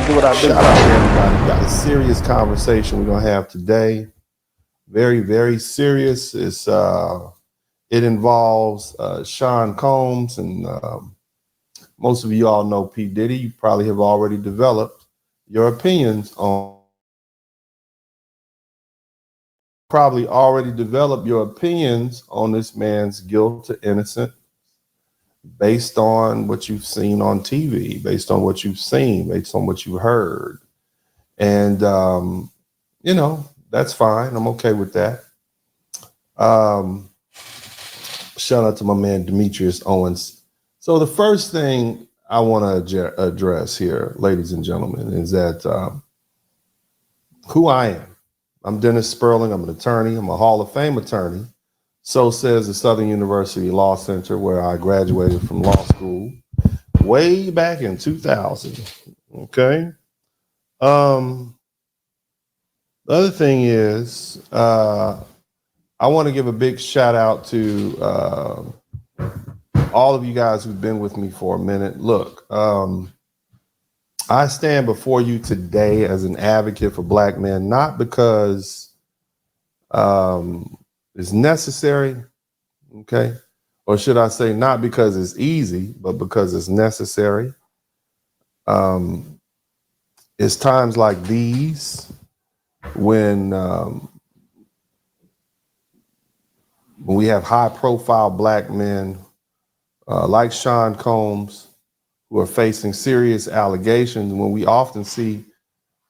do what I do. Shout out to everybody. We got a serious conversation we're gonna have today. Very, very serious. It involves Sean Combs, and most of you all know P. Diddy. You probably have already developed your opinions on. This man's guilt or innocence based on what you've seen on TV, based on what you've seen, based on what you heard. And, that's fine. I'm okay with that. Shout out to my man, Demetrius Owens. So the first thing I want to address here, ladies and gentlemen, is that who I am. I'm Dennis Spurling. I'm an attorney. I'm a Hall of Fame attorney. So says the Southern University Law Center, where I graduated from law school way back in 2000. Okay. The other thing is, I want to give a big shout out to all of you guys who've been with me for a minute. Look, I stand before you today as an advocate for Black men, not because it's necessary, okay? Or should I say not because it's easy, but because it's necessary. It's times like these when we have high-profile Black men like Sean Combs who are facing serious allegations, when we often see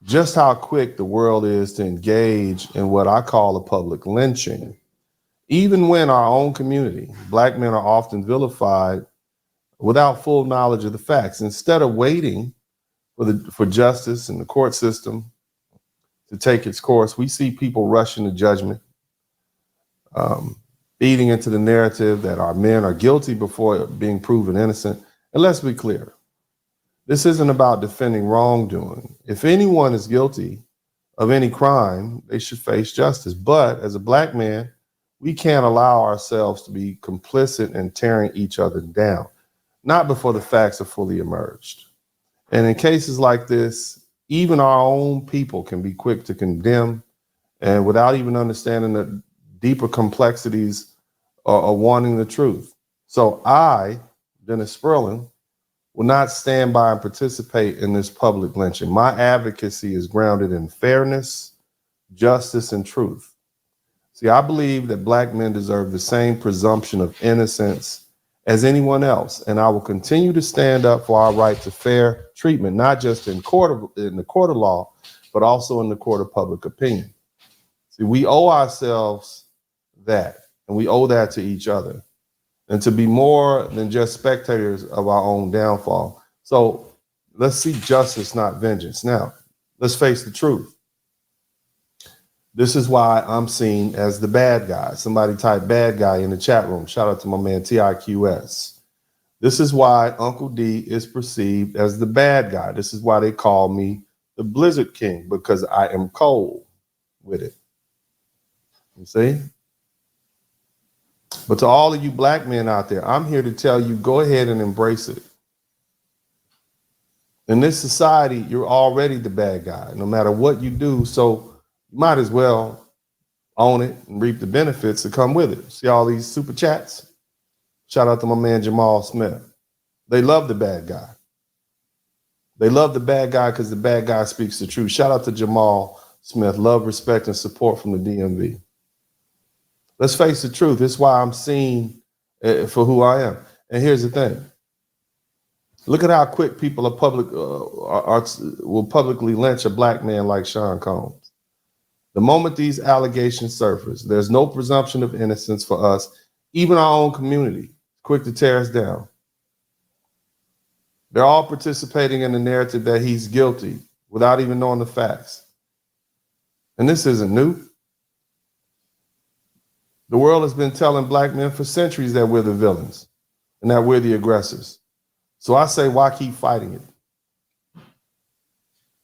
just how quick the world is to engage in what I call a public lynching. Even when our own community, Black men are often without full knowledge of the facts. Instead of waiting for justice and the court system to take its course, we see people rushing to judgment, feeding into the narrative that our men are guilty before being proven innocent. And let's be clear, this isn't about defending wrongdoing. If anyone is guilty of any crime, they should face justice. But as a Black man, we can't allow ourselves to be complicit in tearing each other down, not before the facts are fully emerged. And in cases like this, even our own people can be quick to condemn, and without even understanding the deeper complexities or wanting the truth. So I, Dennis Spurling, will not stand by and participate in this public lynching. My advocacy is grounded in fairness, justice, and truth. See, I believe that Black men deserve the same presumption of innocence as anyone else, and I will continue to stand up for our right to fair treatment, not just in the court of law, but also in the court of public opinion. See, we owe ourselves that, and we owe that to each other, and to be more than just spectators of our own downfall. So let's seek justice, not vengeance. Now, let's face the truth. This is why I'm seen as the bad guy. Somebody type bad guy in the chat room. Shout out to my man TIQS. This is why Uncle D is perceived as the bad guy. This is why they call me the Blizzard King, because I am cold with it. You see? But to all of you Black men out there, I'm here to tell you, go ahead and embrace it. In this society, you're already the bad guy, no matter what you do. So you might as well own it and reap the benefits that come with it. See all these super chats? Shout out to my man Jamal Smith. They love the bad guy. They love the bad guy because the bad guy speaks the truth. Shout out to Jamal Smith. Love, respect, and support from the DMV. Let's face the truth. This is why I'm seen for who I am. And here's the thing. Look at how quick people will publicly lynch a Black man like Sean Combs. The moment these allegations surface, there's no presumption of innocence for us, even our own community, quick to tear us down. They're all participating in the narrative that he's guilty without even knowing the facts. And this isn't new. The world has been telling Black men for centuries that we're the villains and that we're the aggressors. So I say, why keep fighting it?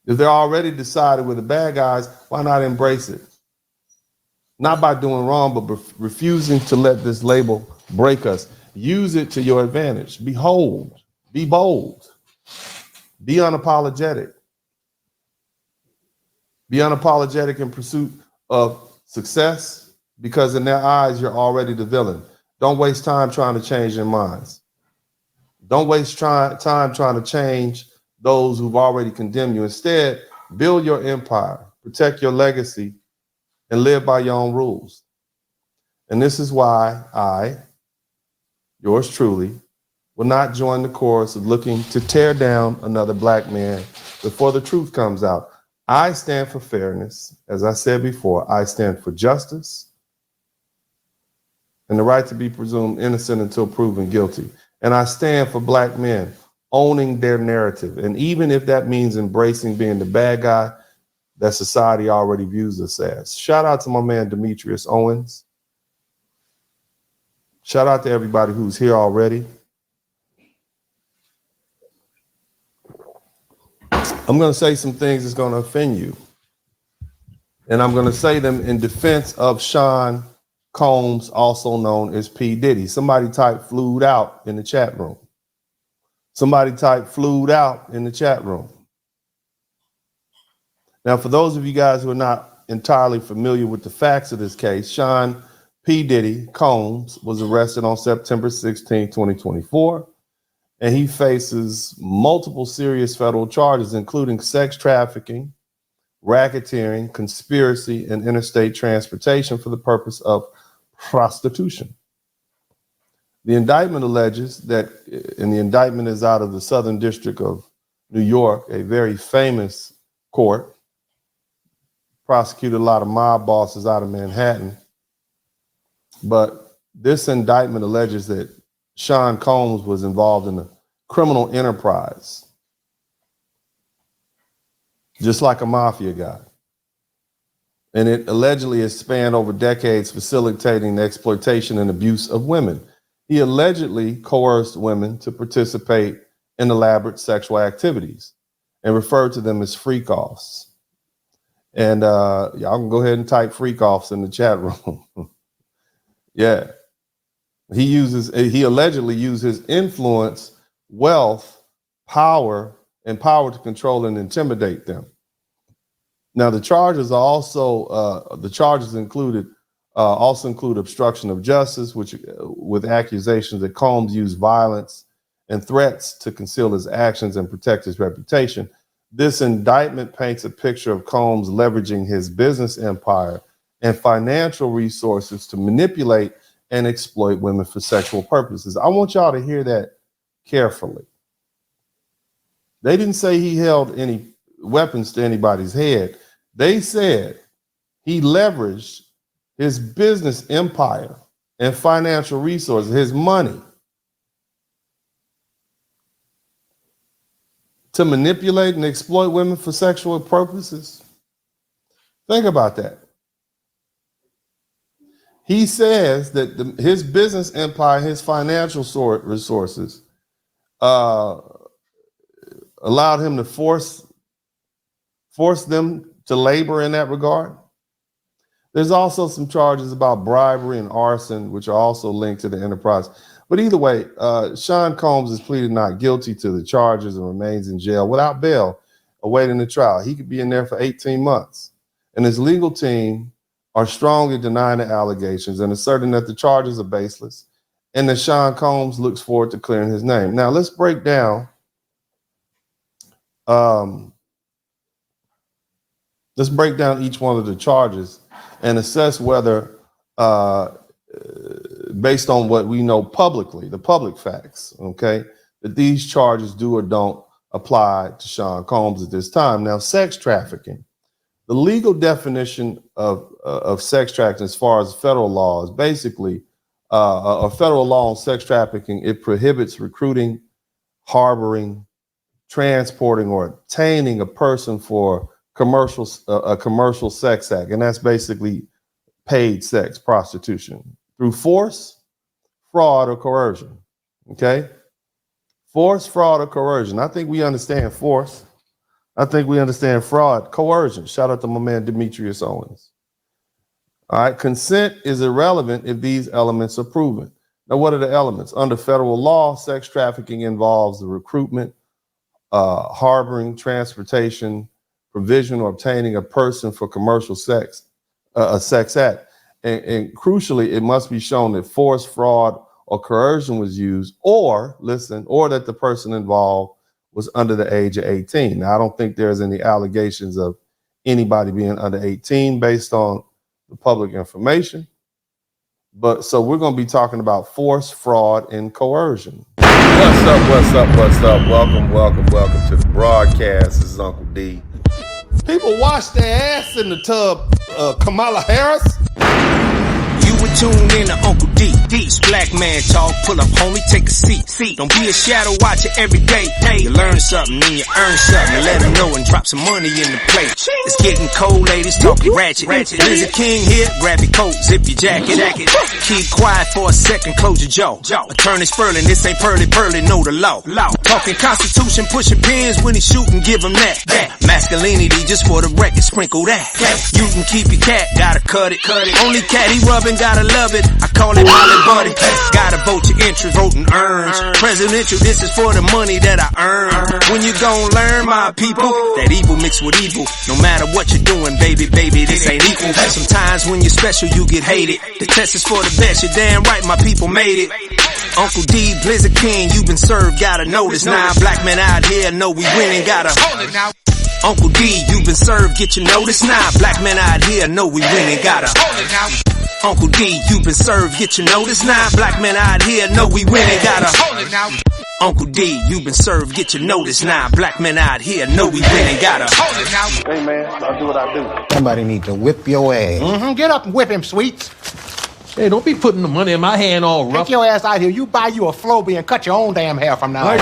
If they're already decided we're the bad guys, why not embrace it? Not by doing wrong, but refusing to let this label break us. Use it to your advantage. Be bold, be unapologetic. Be unapologetic in pursuit of success, because in their eyes, you're already the villain. Don't waste time trying to change their minds. Don't waste time trying to change those who've already condemned you. Instead, build your empire, protect your legacy, and live by your own rules. And this is why I, yours truly, will not join the chorus of looking to tear down another black man before the truth comes out. I stand for fairness. As I said before, I stand for justice and the right to be presumed innocent until proven guilty. And I stand for black men owning their narrative. And even if that means embracing being the bad guy that society already views us as. Shout out to my man, Demetrius Owens. Shout out to everybody who's here already. I'm going to say some things that's going to offend you. And I'm going to say them in defense of Sean Combs, also known as P. Diddy. Somebody type flued out in the chat room. Somebody type flued out in the chat room. Now, for those of you guys who are not entirely familiar with the facts of this case, Sean P. Diddy Combs was arrested on September 16, 2024, and he faces multiple serious federal charges, including sex trafficking, racketeering, conspiracy, and interstate transportation for the purpose of prostitution. The indictment alleges that, and the indictment is out of the Southern District of New York, a very famous court, prosecuted a lot of mob bosses out of Manhattan. But this indictment alleges that Sean Combs was involved in a criminal enterprise, just like a mafia guy. And it allegedly has spanned over decades, facilitating the exploitation and abuse of women. He allegedly coerced women to participate in elaborate sexual activities and referred to them as freak-offs. And y'all can go ahead and type freak-offs in the chat room. Yeah. He allegedly used his influence, wealth, power, and power to control and intimidate them. Now, the charges are also also include obstruction of justice, which with accusations that Combs used violence and threats to conceal his actions and protect his reputation. This indictment paints a picture of Combs leveraging his business empire and financial resources to manipulate and exploit women for sexual purposes. I want y'all to hear that carefully. They didn't say he held any weapons to anybody's head. They said he leveraged his business empire and financial resources, his money, to manipulate and exploit women for sexual purposes. Think about that. He says that his business empire, his financial resources, allowed him to force them to labor in that regard. There's also some charges about bribery and arson, which are also linked to the enterprise. But either way, Sean Combs has pleaded not guilty to the charges and remains in jail without bail, awaiting the trial. He could be in there for 18 months. And his legal team are strongly denying the allegations and asserting that the charges are baseless and that Sean Combs looks forward to clearing his name. Now, let's break down each one of the charges and assess whether, based on what we know publicly, the public facts, okay, that these charges do or don't apply to Sean Combs at this time. Now, sex trafficking. The legal definition of sex trafficking as far as federal law is basically a federal law on sex trafficking. It prohibits recruiting, harboring, transporting, or obtaining a person for a commercial sex act, and that's basically paid sex, prostitution, through force, fraud, or coercion. Okay? Force, fraud, or coercion. I think we understand force. I think we understand fraud, coercion. Shout out to my man Demetrius Owens. All right, consent is irrelevant if these elements are proven. Now, what are the elements? Under federal law, sex trafficking involves the recruitment, harboring, transportation, provision, or obtaining a person for commercial sex, a sex act. And crucially, it must be shown that force, fraud, or coercion was used, or that the person involved was under the age of 18. Now, I don't think there's any allegations of anybody being under 18 based on the public information. But so we're going to be talking about force, fraud, and coercion. What's up? Welcome to the broadcast. This is Uncle D. People wash their ass in the tub, Kamala Harris. You would tune in to Uncle D. This black man talk, pull up, homie, take a seat. Don't be a shadow watcher every day. You learn something, then you earn something. Let them know and drop some money in the plate. It's getting cold, ladies, talking ratchet. There's a king here, grab your coat, zip your jacket. Keep quiet for a second, close your jaw. Attorney Spurling, this ain't pearly, know the law. Talking Constitution, pushing pins when he shooting, give him that. Masculinity, just for the record, sprinkle that. You can keep your cat, gotta cut it. Only cat he rubbing, gotta love it. I call it Molly Buddy. Gotta vote your interest, voting earns. Presidential, this is for the money that I earn. When you gon' learn, my people, that evil mixed with evil. No matter what you're doing, baby, this ain't equal. Sometimes when you're special, you get hated. The test is for the best, you're damn right, my people made it. Uncle D, Blizzard King, you been served, gotta notice. Now black men out here know we winning, gotta hold it now. Uncle D, you been served, get your notice. Now black men out here know we winning, gotta hold it now. Uncle D, you been served, get your notice. Now black men out here know we winning, gotta hold it now. Uncle D, you been served, get your notice. Now black men out here know we winning, gotta hold it now. Hey man, I'll do what I do. Somebody need to whip your ass. Get up and whip him, Sweets. Hey, don't be putting the money in my hand all rough. Take your ass out here. You buy you a Flowbee and cut your own damn hair from now on.